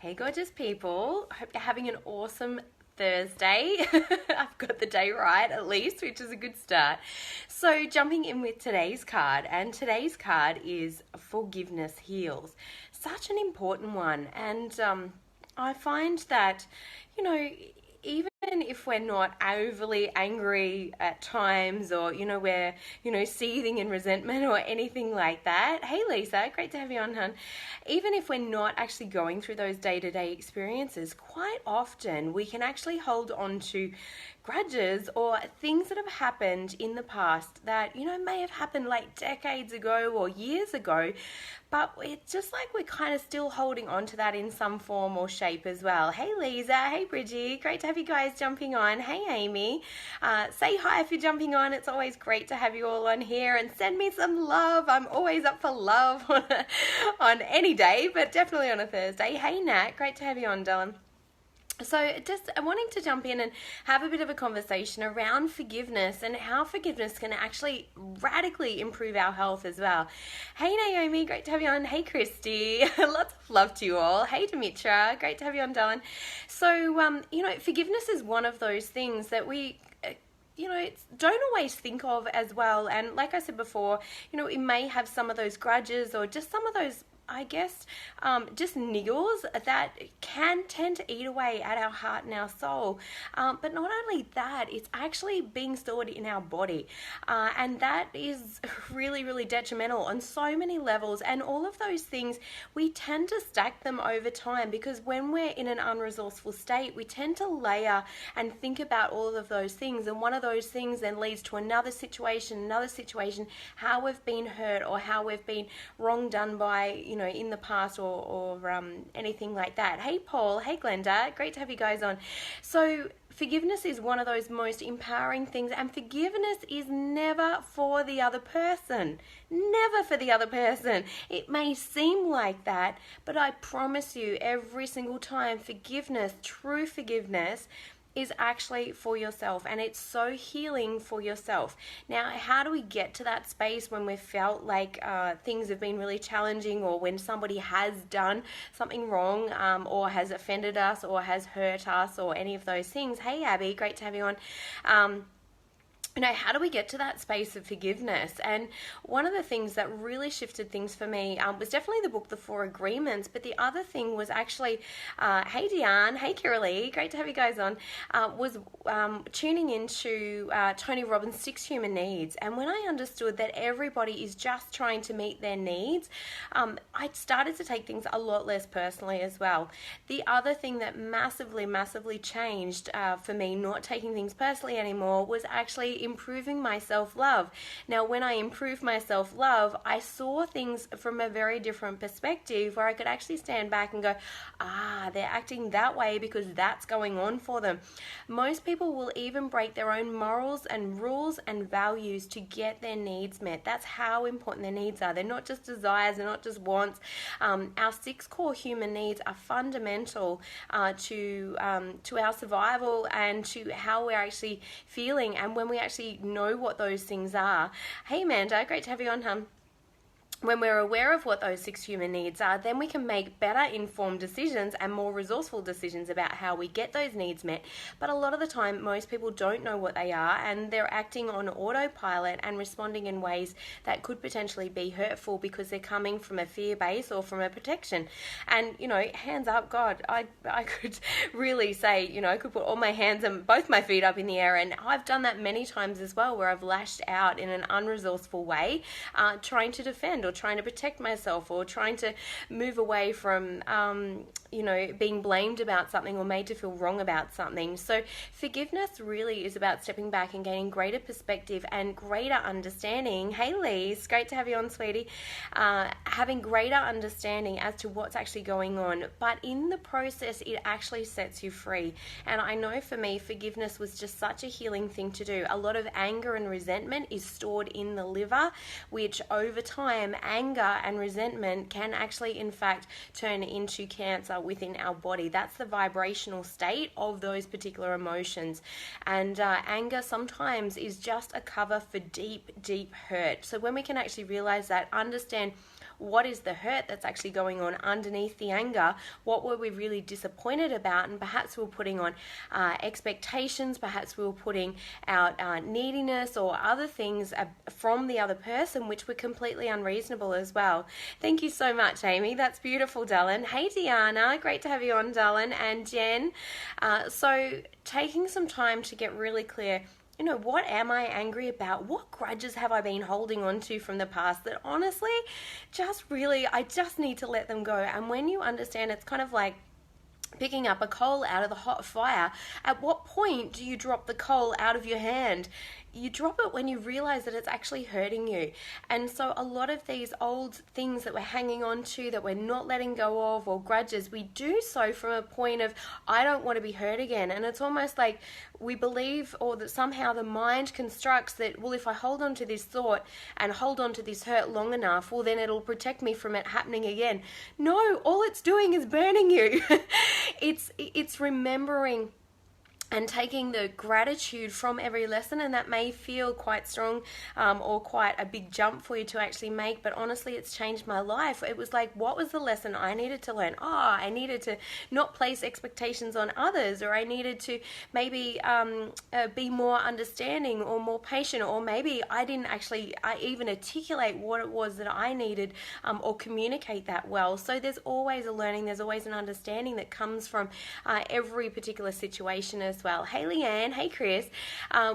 Hey, gorgeous people. I hope you're having an awesome Thursday. I've got the day right at least, which is a good start. So, jumping in with today's card, and today's card is Forgiveness Heals. Such an important one. And I find that, you know, even if we're not overly angry at times or we're seething in resentment or anything like that. Hey Lisa, great to have you on, hun. Even if we're not actually going through those day-to-day experiences, quite often we can actually hold on to grudges or things that have happened in the past that may have happened like decades ago or years ago, but it's just like we're kind of still holding on to that in some form or shape as well. Hey Lisa, hey Bridgie, great to have you guys jumping on. Hey Amy, say hi if you're jumping on. It's always great to have you all on here, and send me some love. I'm always up for love on any day, but definitely on a Thursday. Hey Nat, great to have you on, Dylan. So just wanting to jump in and have a bit of a conversation around forgiveness and how forgiveness can actually radically improve our health as well. Hey Naomi, great to have you on. Hey Christy, lots of love to you all. Hey Dimitra, great to have you on, Dylan. So, forgiveness is one of those things that we don't always think of as well. And like I said before, we may have some of those grudges or just some of those, I guess, just niggles that can tend to eat away at our heart and our soul. But not only that, it's actually being stored in our body. And that is really, really detrimental on so many levels. And all of those things, we tend to stack them over time, because when we're in an unresourceful state, we tend to layer and think about all of those things. And one of those things then leads to another situation, how we've been hurt or how we've been wrong done by, in the past or anything like that. Hey Paul, hey Glenda, great to have you guys on. So forgiveness is one of those most empowering things, and forgiveness is never for the other person. Never for the other person. It may seem like that, but I promise you, every single time, forgiveness, true forgiveness, is actually for yourself, and it's so healing for yourself. Now, how do we get to that space when we've felt like things have been really challenging, or when somebody has done something wrong, or has offended us or has hurt us or any of those things? Hey Abby, great to have you on. How do we get to that space of forgiveness? And one of the things that really shifted things for me was definitely the book, The Four Agreements. But the other thing was actually, hey Diane, hey Kiralee, great to have you guys on, was tuning into Tony Robbins' 6 Human Needs. And when I understood that everybody is just trying to meet their needs, I started to take things a lot less personally as well. The other thing that massively, massively changed for me, not taking things personally anymore, was actually improving my self-love. Now, when I improved my self-love, I saw things from a very different perspective, where I could actually stand back and go, they're acting that way because that's going on for them. Most people will even break their own morals and rules and values to get their needs met. That's how important their needs are. They're not just desires, they're not just wants. Our 6 core human needs are fundamental to our survival and to how we're actually feeling. And when we actually know what those things are. Hey Amanda, great to have you on, hon. When we're aware of what those 6 human needs are, then we can make better informed decisions and more resourceful decisions about how we get those needs met. But a lot of the time, most people don't know what they are, and they're acting on autopilot and responding in ways that could potentially be hurtful because they're coming from a fear base or from a protection. And, hands up, God, I could really say, I could put all my hands and both my feet up in the air, and I've done that many times as well, where I've lashed out in an unresourceful way, trying to defend or trying to protect myself, or trying to move away from being blamed about something or made to feel wrong about something. So forgiveness really is about stepping back and gaining greater perspective and greater understanding. Hey Lise, great to have you on, sweetie. Having greater understanding as to what's actually going on, but in the process it actually sets you free. And I know for me, forgiveness was just such a healing thing to do. A lot of anger and resentment is stored in the liver, which over time, anger and resentment can actually in fact turn into cancer within our body. That's the vibrational state of those particular emotions. And anger sometimes is just a cover for deep, deep hurt. So when we can actually realize that, understand what is the hurt that's actually going on underneath the anger? What were we really disappointed about? And perhaps we're putting on expectations, perhaps we were putting out neediness or other things from the other person, which were completely unreasonable as well. Thank you so much, Amy. That's beautiful, darling. Hey, Deanna. Great to have you on, darling. And Jen. So taking some time to get really clear, what am I angry about? What grudges have I been holding on to from the past that honestly, I just need to let them go. And when you understand, it's kind of like picking up a coal out of the hot fire. At what point do you drop the coal out of your hand? You drop it when you realize that it's actually hurting you. And so a lot of these old things that we're hanging on to, that we're not letting go of, or grudges, we do so from a point of, I don't want to be hurt again. And it's almost like we believe, or that somehow the mind constructs that, well, if I hold on to this thought and hold on to this hurt long enough, well, then it'll protect me from it happening again. No, all it's doing is burning you. It's remembering and taking the gratitude from every lesson, and that may feel quite strong or quite a big jump for you to actually make, but honestly, it's changed my life. It was like, what was the lesson I needed to learn? I needed to not place expectations on others, or I needed to maybe be more understanding or more patient, or maybe I didn't actually even articulate what it was that I needed or communicate that well. So there's always a learning, there's always an understanding that comes from every particular situation as well. Hey, Leanne. Hey, Chris.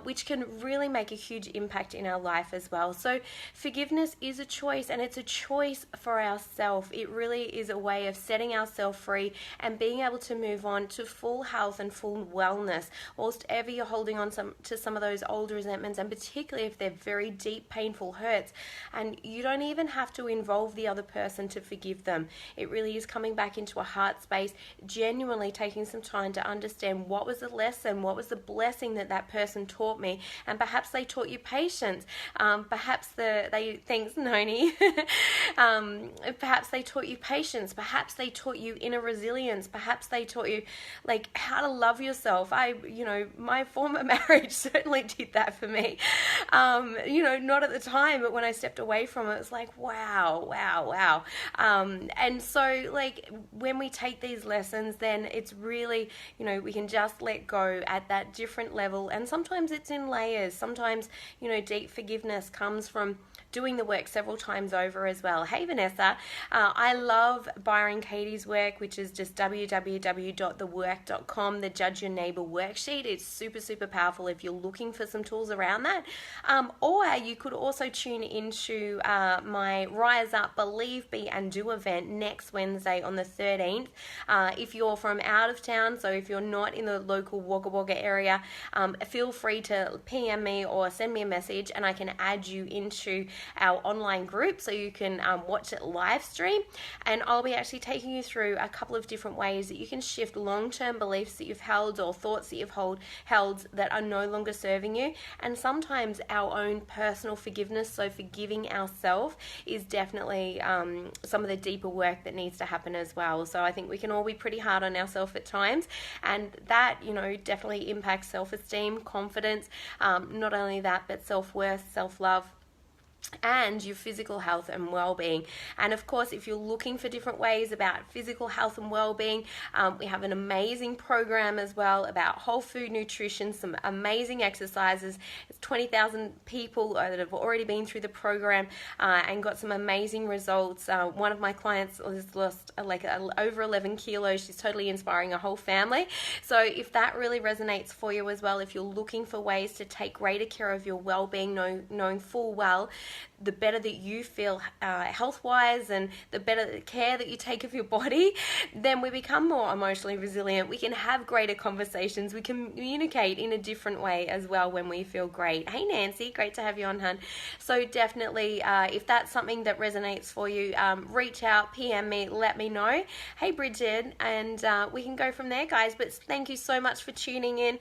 Which can really make a huge impact in our life as well. So forgiveness is a choice, and it's a choice for ourselves. It really is a way of setting ourselves free and being able to move on to full health and full wellness, whilst ever you're holding on to some of those old resentments, and particularly if they're very deep, painful hurts. And you don't even have to involve the other person to forgive them. It really is coming back into a heart space, genuinely taking some time to understand what was the lesson, what was the blessing that person taught me, and perhaps they taught you patience. Thanks, Noni. Perhaps they taught you patience. Perhaps they taught you inner resilience. Perhaps they taught you like how to love yourself. My former marriage certainly did that for me. Not at the time, but when I stepped away from it, it's like, wow. And so like when we take these lessons, then it's really, we can just let go at that different level. And sometimes it's in layers. Sometimes, deep forgiveness comes from doing the work several times over as well. Hey, Vanessa. I love Byron Katie's work, which is just www.thework.com, the Judge Your Neighbor worksheet. It's super, super powerful if you're looking for some tools around that. Or you could also tune into my Rise Up, Believe, Be and Do event next Wednesday on the 13th. If you're from out of town, so if you're not in the local Wagga Wagga area, feel free to PM me or send me a message, and I can add you into our online group so you can watch it live stream. And I'll be actually taking you through a couple of different ways that you can shift long-term beliefs that you've held or thoughts that you've held that are no longer serving you. And sometimes our own personal forgiveness, so forgiving ourselves, is definitely some of the deeper work that needs to happen as well. So I think we can all be pretty hard on ourselves at times, and that definitely impacts self-esteem, confidence, not only that, but self-worth, self-love, and your physical health and well-being. And of course, if you're looking for different ways about physical health and well-being, we have an amazing program as well about whole food nutrition, some amazing exercises. It's 20,000 people that have already been through the program and got some amazing results. One of my clients has lost over 11 kilos. She's totally inspiring a whole family. So if that really resonates for you as well, if you're looking for ways to take greater care of your well-being, knowing full well the better that you feel health-wise, and the better care that you take of your body, then we become more emotionally resilient. We can have greater conversations. We can communicate in a different way as well when we feel great. Hey, Nancy, great to have you on, hun. So definitely, if that's something that resonates for you, reach out, PM me, let me know. Hey, Bridget, and we can go from there, guys. But thank you so much for tuning in.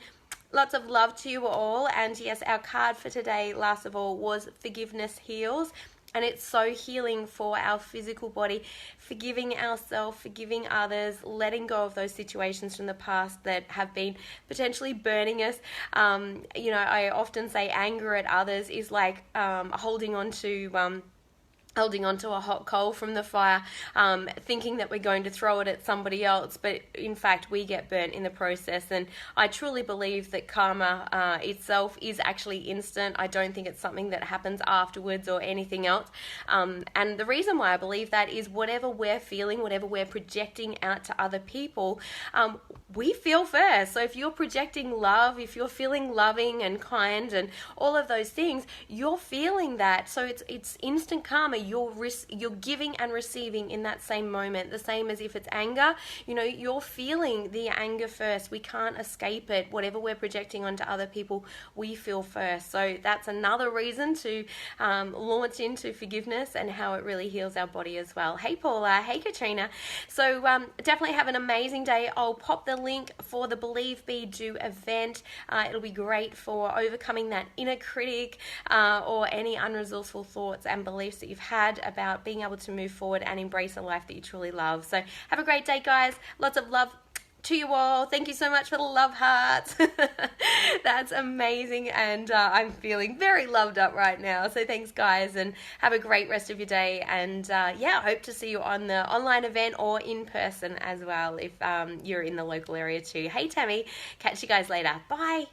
Lots of love to you all. And yes, our card for today, last of all, was Forgiveness Heals. And it's so healing for our physical body, forgiving ourselves, forgiving others, letting go of those situations from the past that have been potentially burning us. I often say anger at others is like holding on to holding onto a hot coal from the fire, thinking that we're going to throw it at somebody else, but in fact we get burnt in the process. And I truly believe that karma itself is actually instant. I don't think it's something that happens afterwards or anything else. And the reason why I believe that is whatever we're feeling, whatever we're projecting out to other people, we feel first. So if you're projecting love, if you're feeling loving and kind and all of those things, you're feeling that. So it's instant karma. You're giving and receiving in that same moment. The same as if it's anger, you're feeling the anger first. We can't escape it. Whatever we're projecting onto other people, we feel first. So that's another reason to launch into forgiveness and how it really heals our body as well. Hey Paula, hey Katrina. So definitely have an amazing day. I'll pop the link for the Believe, Be, Do event. It'll be great for overcoming that inner critic or any unresourceful thoughts and beliefs that you've had about being able to move forward and embrace a life that you truly love. So have a great day, guys. Lots of love to you all. Thank you so much for the love hearts. That's amazing, and I'm feeling very loved up right now. So thanks, guys, and have a great rest of your day. And I hope to see you on the online event or in person as well if you're in the local area too. Hey Tammy, catch you guys later. Bye.